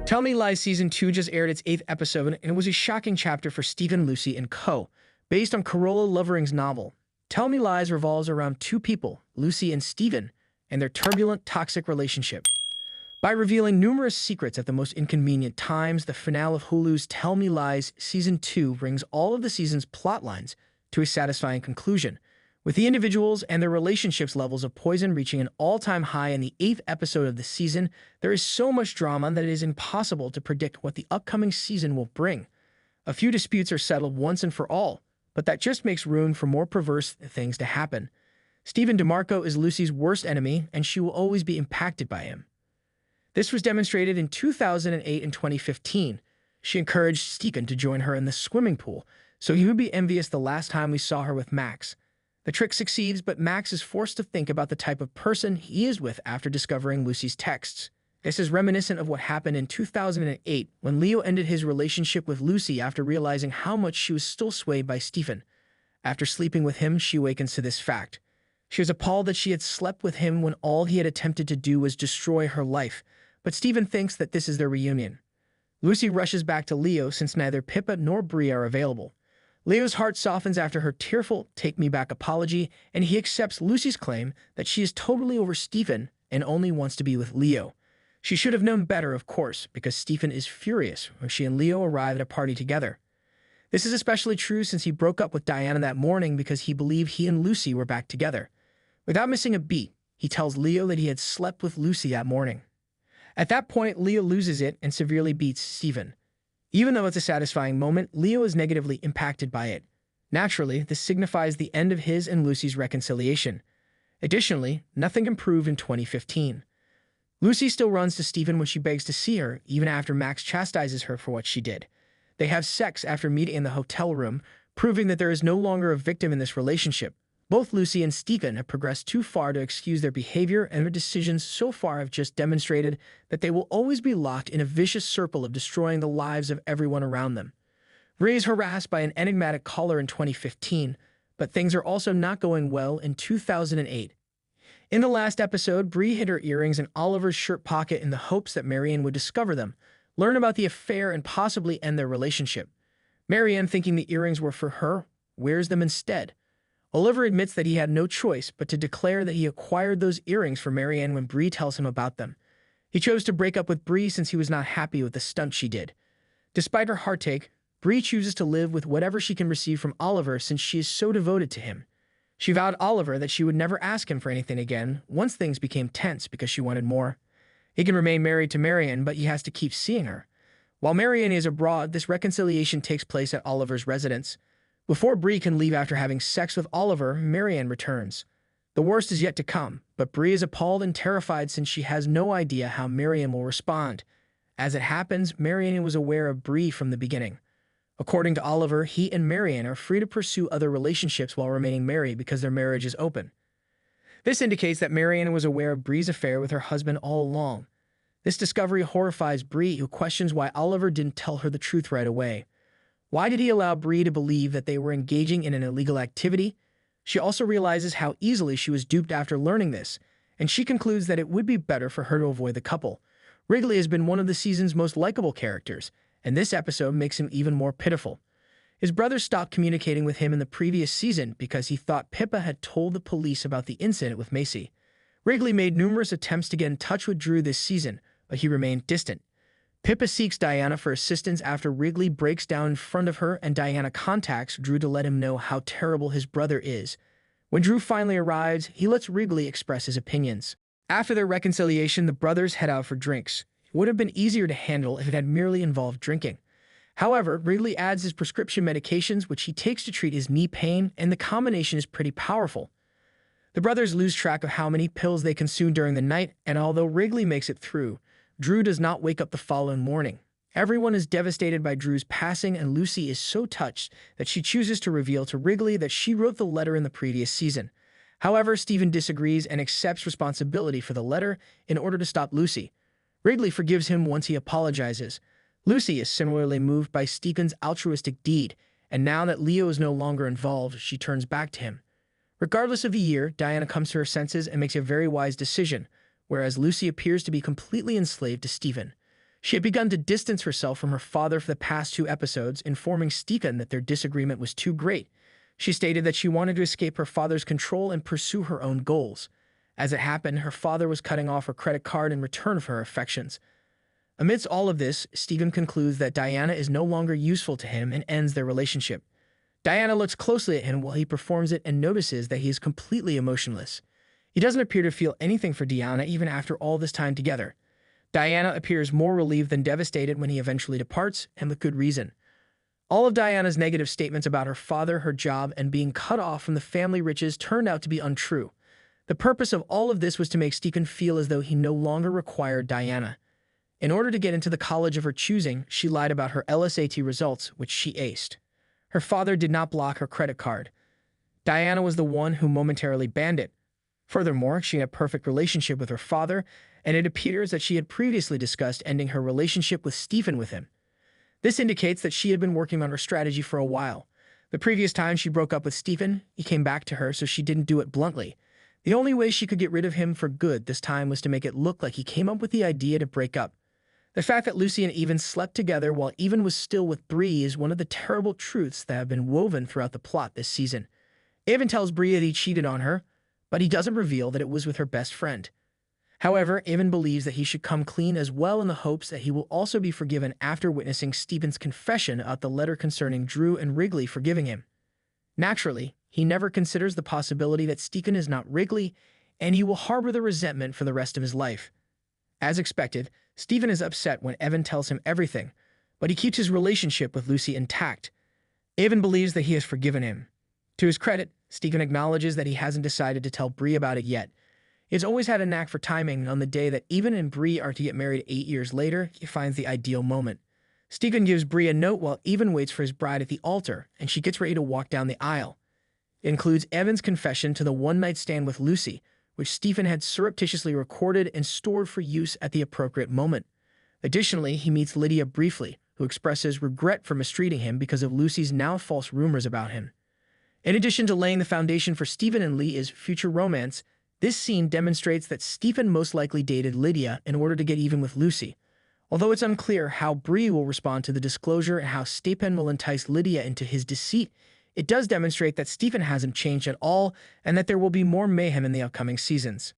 Tell Me Lies Season 2 just aired its 8th episode, and it was a shocking chapter for Stephen, Lucy, and Co. Based on Carola Lovering's novel, Tell Me Lies revolves around two people, Lucy and Stephen, and their turbulent, toxic relationship. By revealing numerous secrets at the most inconvenient times, the finale of Hulu's Tell Me Lies Season 2 brings all of the season's plot lines to a satisfying conclusion, with the individuals and their relationships levels of poison reaching an all-time high in the 8th episode of the season. There is so much drama that it is impossible to predict what the upcoming season will bring. A few disputes are settled once and for all, but that just makes room for more perverse things to happen. Stephen DeMarco is Lucy's worst enemy, and she will always be impacted by him. This was demonstrated in 2008 and 2015. She encouraged Stephen to join her in the swimming pool, so he would be envious the last time we saw her with Max. The trick succeeds, but Max is forced to think about the type of person he is with after discovering Lucy's texts. This is reminiscent of what happened in 2008 when Leo ended his relationship with Lucy after realizing how much she was still swayed by Stephen. After sleeping with him, she awakens to this fact. She was appalled that she had slept with him when all he had attempted to do was destroy her life, but Stephen thinks that this is their reunion. Lucy rushes back to Leo since neither Pippa nor Bree are available. Leo's heart softens after her tearful take me back apology, and he accepts Lucy's claim that she is totally over Stephen and only wants to be with Leo. She should have known better, of course, because Stephen is furious when she and Leo arrive at a party together. This is especially true since he broke up with Diana that morning because he believed he and Lucy were back together. Without missing a beat, he tells Leo that he had slept with Lucy that morning. At that point, Leo loses it and severely beats Stephen. Even though it's a satisfying moment, Leo is negatively impacted by it. Naturally, this signifies the end of his and Lucy's reconciliation. Additionally, nothing improved in 2015. Lucy still runs to Stephen when she begs to see her, even after Max chastises her for what she did. They have sex after meeting in the hotel room, proving that there is no longer a victim in this relationship. Both Lucy and Stephen have progressed too far to excuse their behavior, and their decisions so far have just demonstrated that they will always be locked in a vicious circle of destroying the lives of everyone around them. Bree is harassed by an enigmatic caller in 2015, but things are also not going well in 2008. In the last episode, Bree hid her earrings in Oliver's shirt pocket in the hopes that Marianne would discover them, learn about the affair, and possibly end their relationship. Marianne, thinking the earrings were for her, wears them instead. Oliver admits that he had no choice but to declare that he acquired those earrings for Marianne when Bree tells him about them. He chose to break up with Bree since he was not happy with the stunt she did. Despite her heartache, Bree chooses to live with whatever she can receive from Oliver since she is so devoted to him. She vowed Oliver that she would never ask him for anything again once things became tense because she wanted more. He can remain married to Marianne, but he has to keep seeing her. While Marianne is abroad, this reconciliation takes place at Oliver's residence. Before Bree can leave after having sex with Oliver, Marianne returns. The worst is yet to come, but Bree is appalled and terrified since she has no idea how Marianne will respond. As it happens, Marianne was aware of Bree from the beginning. According to Oliver, he and Marianne are free to pursue other relationships while remaining married because their marriage is open. This indicates that Marianne was aware of Bree's affair with her husband all along. This discovery horrifies Bree, who questions why Oliver didn't tell her the truth right away. Why did he allow Bree to believe that they were engaging in an illegal activity? She also realizes how easily she was duped after learning this, and she concludes that it would be better for her to avoid the couple. Wrigley has been one of the season's most likable characters, and this episode makes him even more pitiful. His brother stopped communicating with him in the previous season because he thought Pippa had told the police about the incident with Macy. Wrigley made numerous attempts to get in touch with Drew this season, but he remained distant. Pippa seeks Diana for assistance after Wrigley breaks down in front of her, and Diana contacts Drew to let him know how terrible his brother is. When Drew finally arrives, he lets Wrigley express his opinions. After their reconciliation, the brothers head out for drinks. It would have been easier to handle if it had merely involved drinking. However, Wrigley adds his prescription medications, which he takes to treat his knee pain, and the combination is pretty powerful. The brothers lose track of how many pills they consume during the night, and although Wrigley makes it through, Drew does not wake up the following morning. Everyone is devastated by Drew's passing, and Lucy is so touched that she chooses to reveal to Wrigley that she wrote the letter in the previous season. However, Stephen disagrees and accepts responsibility for the letter in order to stop Lucy. Wrigley forgives him once he apologizes. Lucy is similarly moved by Stephen's altruistic deed, and now that Leo is no longer involved, she turns back to him. Regardless of the year, Diana comes to her senses and makes a very wise decision, whereas Lucy appears to be completely enslaved to Stephen. She had begun to distance herself from her father for the past 2 episodes, informing Stephen that their disagreement was too great. She stated that she wanted to escape her father's control and pursue her own goals. As it happened, her father was cutting off her credit card in return for her affections. Amidst all of this, Stephen concludes that Diana is no longer useful to him and ends their relationship. Diana looks closely at him while he performs it and notices that he is completely emotionless. He doesn't appear to feel anything for Diana even after all this time together. Diana appears more relieved than devastated when he eventually departs, and with good reason. All of Diana's negative statements about her father, her job, and being cut off from the family riches turned out to be untrue. The purpose of all of this was to make Stephen feel as though he no longer required Diana. In order to get into the college of her choosing, she lied about her LSAT results, which she aced. Her father did not block her credit card. Diana was the one who momentarily banned it. Furthermore, she had a perfect relationship with her father, and it appears that she had previously discussed ending her relationship with Stephen with him. This indicates that she had been working on her strategy for a while. The previous time she broke up with Stephen, he came back to her, so she didn't do it bluntly. The only way she could get rid of him for good this time was to make it look like he came up with the idea to break up. The fact that Lucy and Even slept together while Even was still with Bree is one of the terrible truths that have been woven throughout the plot this season. Even tells Bree that he cheated on her, but he doesn't reveal that it was with her best friend. However, Even believes that he should come clean as well in the hopes that he will also be forgiven after witnessing Stephen's confession about the letter concerning Drew and Wrigley forgiving him. Naturally, he never considers the possibility that Stephen is not Wrigley, and he will harbor the resentment for the rest of his life. As expected, Stephen is upset when Evan tells him everything, but he keeps his relationship with Lucy intact. Evan believes that he has forgiven him. To his credit, Stephen acknowledges that he hasn't decided to tell Bree about it yet. He's always had a knack for timing, and on the day that Even and Bree are to get married 8 years later, he finds the ideal moment. Stephen gives Bree a note while Even waits for his bride at the altar, and she gets ready to walk down the aisle. It includes Evan's confession to the one-night stand with Lucy, which Stephen had surreptitiously recorded and stored for use at the appropriate moment. Additionally, he meets Lydia briefly, who expresses regret for mistreating him because of Lucy's now false rumors about him. In addition to laying the foundation for Stephen and Leah's future romance, this scene demonstrates that Stephen most likely dated Lydia in order to get even with Lucy. Although it's unclear how Bree will respond to the disclosure and how Stephen will entice Lydia into his deceit, it does demonstrate that Stephen hasn't changed at all and that there will be more mayhem in the upcoming seasons.